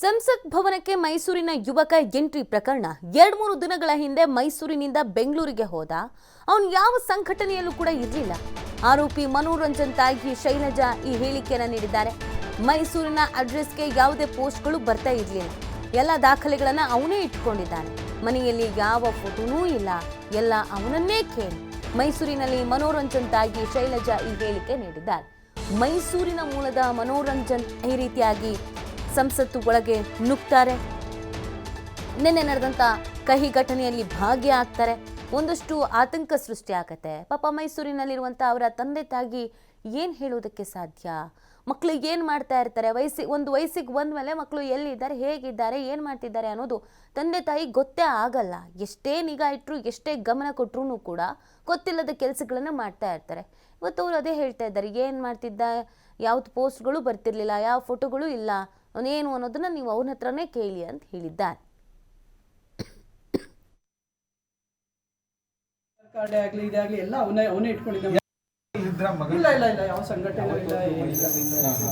ಸಂಸತ್ ಭವನಕ್ಕೆ ಮೈಸೂರಿನ ಯುವಕ ಎಂಟ್ರಿ ಪ್ರಕರಣ 2-3 ದಿನಗಳ ಹಿಂದೆ ಮೈಸೂರಿನಿಂದ ಬೆಂಗಳೂರಿಗೆ ಹೋದ. ಅವನು ಯಾವ ಸಂಘಟನೆಯಲ್ಲೂ ಕೂಡ ಇರಲಿಲ್ಲ. ಆರೋಪಿ ಮನೋರಂಜನ್ ತಾಯಿ ಶೈಲಜಾ ಈ ಹೇಳಿಕೆಯನ್ನು ನೀಡಿದ್ದಾರೆ. ಮೈಸೂರಿನ ಅಡ್ರೆಸ್ಗೆ ಯಾವುದೇ ಪೋಸ್ಟ್ಗಳು ಬರ್ತಾ ಇರಲಿಲ್ಲ. ಎಲ್ಲ ದಾಖಲೆಗಳನ್ನು ಅವನೇ ಇಟ್ಕೊಂಡಿದ್ದಾನೆ. ಮನೆಯಲ್ಲಿ ಯಾವ ಫೋಟೋನೂ ಇಲ್ಲ. ಎಲ್ಲ ಅವನನ್ನೇ ಕೇಳಿ ಮೈಸೂರಿನಲ್ಲಿ ಮನೋರಂಜನ್ ತಾಯಿ ಶೈಲಜಾ ಈ ಹೇಳಿಕೆ ನೀಡಿದ್ದಾರೆ. ಮೈಸೂರಿನ ಮೂಲದ ಮನೋರಂಜನ್ ಈ ರೀತಿಯಾಗಿ ಸಂಸತ್ತು ಒಳಗೆ ನುಗ್ತಾರೆ. ನಿನ್ನೆ ನಡೆದಂಥ ಕಹಿ ಘಟನೆಯಲ್ಲಿ ಭಾಗಿಯಾಗ್ತಾರೆ. ಒಂದಷ್ಟು ಆತಂಕ ಸೃಷ್ಟಿಯಾಗತ್ತೆ. ಪಾಪ ಮೈಸೂರಿನಲ್ಲಿರುವಂಥ ಅವರ ತಂದೆ ತಾಯಿ ಏನು ಹೇಳೋದಕ್ಕೆ ಸಾಧ್ಯ? ಮಕ್ಕಳು ಏನು ಮಾಡ್ತಾ ಇರ್ತಾರೆ? ಒಂದು ವಯಸ್ಸಿಗೆ ಬಂದಮೇಲೆ ಮಕ್ಕಳು ಎಲ್ಲಿದ್ದಾರೆ, ಹೇಗಿದ್ದಾರೆ, ಏನು ಮಾಡ್ತಿದ್ದಾರೆ ಅನ್ನೋದು ತಂದೆ ತಾಯಿ ಗೊತ್ತೇ ಆಗಲ್ಲ. ಎಷ್ಟೇ ನಿಗಾ ಇಟ್ಟರು, ಎಷ್ಟೇ ಗಮನ ಕೊಟ್ಟರು ಕೂಡ ಗೊತ್ತಿಲ್ಲದ ಕೆಲಸಗಳನ್ನು ಮಾಡ್ತಾ ಇರ್ತಾರೆ. ಇವತ್ತು ಅವರು ಅದೇ ಹೇಳ್ತಾ ಇದ್ದಾರೆ, ಏನು ಮಾಡ್ತಿದ್ದ, ಯಾವ್ದು ಪೋಸ್ಟ್ಗಳು ಬರ್ತಿರ್ಲಿಲ್ಲ, ಯಾವ ಫೋಟೋಗಳು ಇಲ್ಲ, ಅವನೇನು ಅನ್ನೋದನ್ನ ನೀವು ಅವನ ಹತ್ರನೇ ಕೇಳಿ ಅಂತ ಹೇಳಿದ್ದಾರೆ.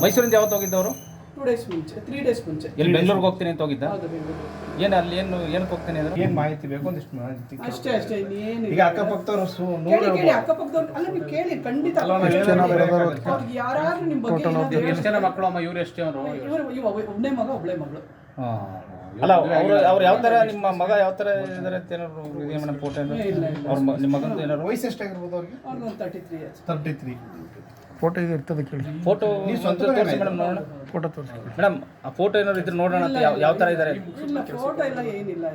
ಮೈಸೂರಿಂದ ಯಾವತ್ತು ಹೋಗಿದ್ದವರು? 2 days ಮುಂಚೆ, 3 days ಮುಂಚೆ. ಎಲ್ಲಿ ಬೆಂಗಳೂರಿಗೆ ಹೋಗ್ತೀನಿ ಅಂತ ಹೋಗಿದ್ದ? ಏನು ಅಲ್ಲಿ ಏನಕ್ಕೆ ಹೋಗ್ತೀನಿ ಅಂದ್ರೆ ಏನು ಮಾಹಿತಿ ಬೇಕು? ಒಂದಿಷ್ಟು ಮಾಹಿತಿ ಅಷ್ಟೇ ಇನ್ನೇನು. ಈಗ ಅಕ್ಕಪಕ್ಕದವ್ರು ಅಕ್ಕಪಕ್ಕದವ್ರು ಅಲ್ಲ, ನೀವು ಕೇಳಿ ಖಂಡಿತ. ಅವ್ರಿಗೆ ಯಾರಾದ್ರೂ ನಿಮ್ಮ ಬಗ್ಗೆ ಎಷ್ಟು ಜನ ಮಕ್ಕಳು ಅಮ್ಮ? ಇವ್ರು ಎಷ್ಟು ಜನ? ಒಬ್ಬನೇ ಮಗ, ಒಬ್ಬಳೆ ಮಗಳು. ಅಲ್ಲ ಅವ್ರು ಯಾವ ಥರ, ನಿಮ್ಮ ಮಗ ಯಾವ ಥರ ಇದ್ದಾರೆ ಅಂತ ಏನಾದ್ರು ಇದೆ ಮೇಡಮ್? ಫೋಟೋ ಅವ್ರ ನಿಮ್ಮ ಮಗಂದು ಏನಾದ್ರು ವಯಸ್ಸು ಎಷ್ಟಾಗಿರ್ಬೋದು ಅವ್ರಿಗೆ? ಅವ್ರಿಗೆ ಒಂದು 33 years. 33. ಫೋಟೋ ಇದು ಇರ್ತದೆ ಕೇಳಿ. ಫೋಟೋ ತೋರಿಸಿ ಮೇಡಮ್, ನೋಡೋಣ. ಫೋಟೋ ತೋರಿಸಿ ಮೇಡಮ್, ಆ ಫೋಟೋ ಏನಾದ್ರು ಇದ್ರೆ ನೋಡೋಣ ಅಂತ. ಯಾವ ಥರ ಇದ್ದಾರೆ? ಇಲ್ಲ, ಫೋಟೋ ಎಲ್ಲ ಏನಿಲ್ಲ.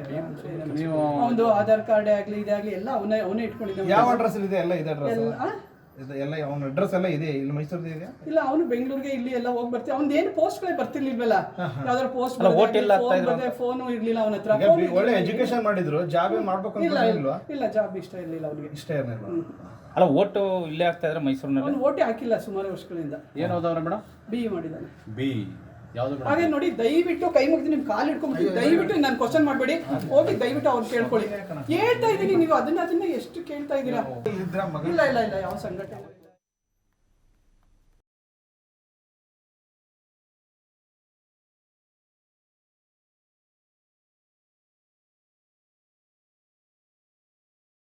ನೀವು ಒಂದು ಆಧಾರ್ ಕಾರ್ಡ್ ಆಗಲಿ ಇದಾಗಲಿ ಎಲ್ಲ ಅವನೇ ಇಟ್ಕೊಂಡಿದ್ದಾನೆ. ಯಾವ ಅಡ್ರೆಸ್ ಇದೆ? ಎಲ್ಲ ಇದೆ ಅಡ್ರೆಸ್ ಎಲ್ಲ ಅವನ ಅಡ್ರೆಸ್ ಎಲ್ಲ ಇದೆ. ಇಲ್ಲಿ ಮೈಸೂರಿಗೆ ಇದೆಯಾ? ಇಲ್ಲ, ಅವನು ಬೆಂಗಳೂರಿಗೆ ಇಲ್ಲಿ ಎಲ್ಲ ಹೋಗಿ ಬರ್ತೀವಿ. ಅವ್ನು ಏನು ಪೋಸ್ಟ್ಗಳೇ ಬರ್ತಿರ್ಲಿಲ್ವಲ್ಲ. ಯಾವ್ದಾದ್ರು ಪೋಸ್ಟ್ ಫೋನು ಇರ್ಲಿಲ್ಲ ಅವನ ಹತ್ರ. ಒಳ್ಳೆ ಎಜುಕೇಶನ್ ಮಾಡಿದ್ರು, ಜಾಬ್ ಮಾಡ್ಬೇಕು ಅಂತ ಇಲ್ಲ, ಜಾಬ್ ಇಷ್ಟ ಇರ್ಲಿಲ್ಲ ಅವನಿಗೆ. ಇಷ್ಟ ಇರಲಿಲ್ಲ. ಅಲ್ಲ, ಓಟು ಇಲ್ಲೇ ಆಗ್ತಾ ಇದ್ರೆ ಮೈಸೂರಿನಲ್ಲಿ? ಅವ್ನು ಓಟೇ ಹಾಕಿಲ್ಲ ಸುಮಾರು ವರ್ಷಗಳಿಂದ. ಏನು ಓದವ್ರೆ ಮೇಡಮ್? BE ಮಾಡಿದ್ದಾನೆ. ಯಾವುದು? ಹಾಗೆ ನೋಡಿ, ದಯವಿಟ್ಟು ಕೈ ಮುಗಿದು ನಿಮ್ ಕಾಲು ಹಿಡ್ಕೊಂಡ್ಬಿಟ್ಟು ದಯವಿಟ್ಟು ನಾನು ಕ್ವಶನ್ ಮಾಡಬೇಡಿ. ಹೋಗಿ ದಯವಿಟ್ಟು ಅವ್ರು ಕೇಳ್ಕೊಳ್ಳಿ. ಹೇಳ್ತಾ ಇದ್ದೀನಿ, ನೀವು ಅದನ್ನ ಎಷ್ಟು ಕೇಳ್ತಾ ಇದ್ದೀರಾ? ಇಲ್ಲ ಯಾವ ಸಂಘಟನೆ